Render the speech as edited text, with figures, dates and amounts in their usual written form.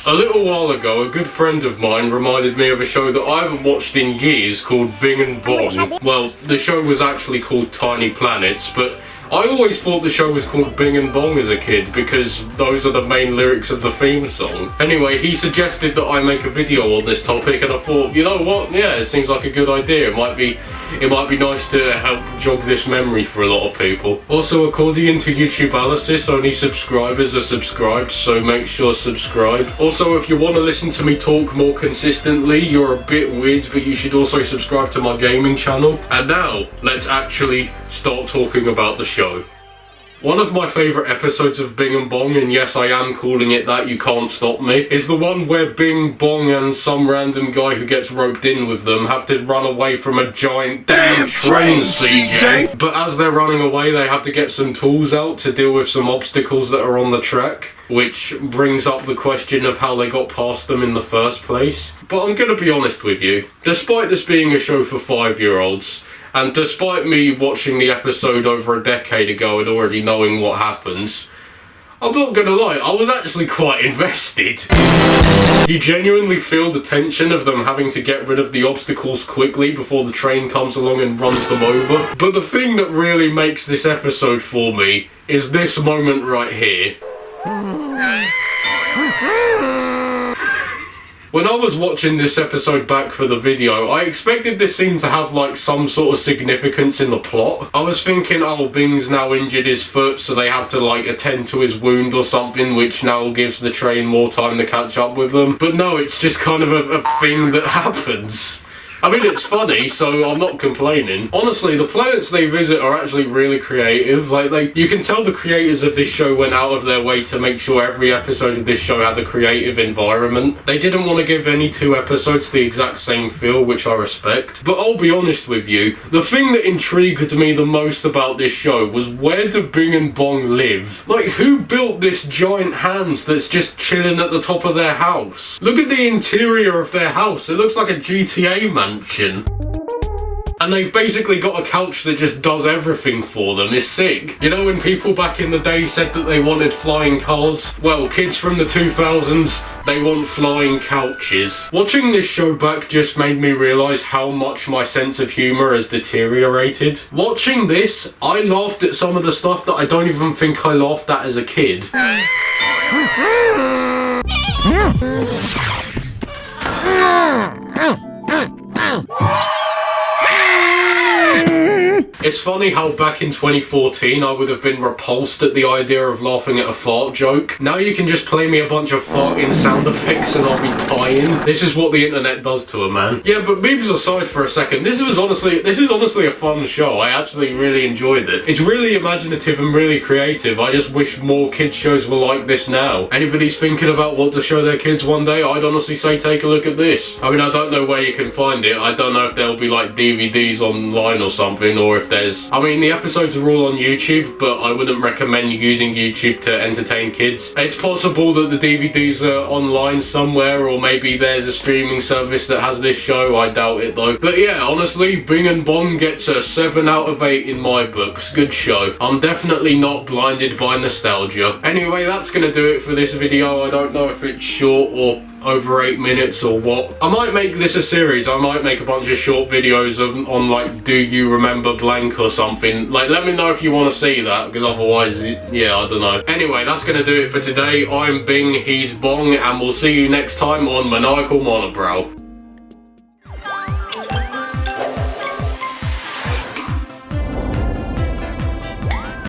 A little while ago, a good friend of mine reminded me of a show that I haven't watched in years called Bing and Bong. Well, the show was actually called Tiny Planets, but I always thought the show was called Bing and Bong as a kid because those are the main lyrics of the theme song. Anyway, he suggested that I make a video on this topic, and I thought, you know what, yeah, it seems like a good idea. It might be nice to help jog this memory for a lot of people. Also, according to YouTube analysis, only subscribers are subscribed, so make sure subscribe. Also, if you want to listen to me talk more consistently, you're a bit weird, but you should also subscribe to my gaming channel. And now, let's actually start talking about the show. One of my favourite episodes of Bing and Bong, and yes, I am calling it that, you can't stop me, is the one where Bing, Bong and some random guy who gets roped in with them have to run away from a giant damn train, CJ. But as they're running away, they have to get some tools out to deal with some obstacles that are on the track, which brings up the question of how they got past them in the first place. But I'm gonna be honest with you, despite this being a show for 5-year-olds, and despite me watching the episode over a decade ago and already knowing what happens, I'm not gonna lie, I was actually quite invested. You genuinely feel the tension of them having to get rid of the obstacles quickly before the train comes along and runs them over. But the thing that really makes this episode for me is this moment right here. When I was watching this episode back for the video, I expected this scene to have like some sort of significance in the plot. I was thinking, oh, Bing's now injured his foot, so they have to like attend to his wound or something, which now gives the train more time to catch up with them. But no, it's just kind of a thing that happens. I mean, it's funny, so I'm not complaining. Honestly, the planets they visit are actually really creative. Like, you can tell the creators of this show went out of their way to make sure every episode of this show had a creative environment. They didn't want to give any two episodes the exact same feel, which I respect. But I'll be honest with you, the thing that intrigued me the most about this show was, where do Bing and Bong live? Like, who built this giant hand that's just chilling at the top of their house? Look at the interior of their house. It looks like a GTA mansion. And they've basically got a couch that just does everything for them. It's sick. You know when people back in the day said that they wanted flying cars? Well, kids from the 2000s, they want flying couches. Watching this show back just made me realise how much my sense of humour has deteriorated. Watching this, I laughed at some of the stuff that I don't even think I laughed at as a kid. It's funny how back in 2014 I would have been repulsed at the idea of laughing at a fart joke. Now you can just play me a bunch of farting sound effects and I'll be dying. This is what the internet does to a man. Yeah, but memes aside for a second, this is honestly a fun show. I actually really enjoyed it. It's really imaginative and really creative. I just wish more kids shows were like this now. Anybody's thinking about what to show their kids one day, I'd honestly say take a look at this. I mean, I don't know where you can find it. I don't know if there'll be like DVDs online or something, or if I mean, the episodes are all on YouTube, but I wouldn't recommend using YouTube to entertain kids. It's possible that the DVDs are online somewhere, or maybe there's a streaming service that has this show. I doubt it though. But yeah, honestly, Bing and Bong gets a 7 out of 8 in my books. Good show. I'm definitely not blinded by nostalgia. Anyway, that's gonna do it for this video. I don't know if it's short or over 8 minutes or what. I might make this a series. I might make a bunch of short videos on like, do you remember blank or something. Like, let me know if you want to see that, because otherwise, yeah, I don't know. Anyway, that's gonna do it for today. I'm Bing, he's Bong, and we'll see you next time on Maniacal Monobrow.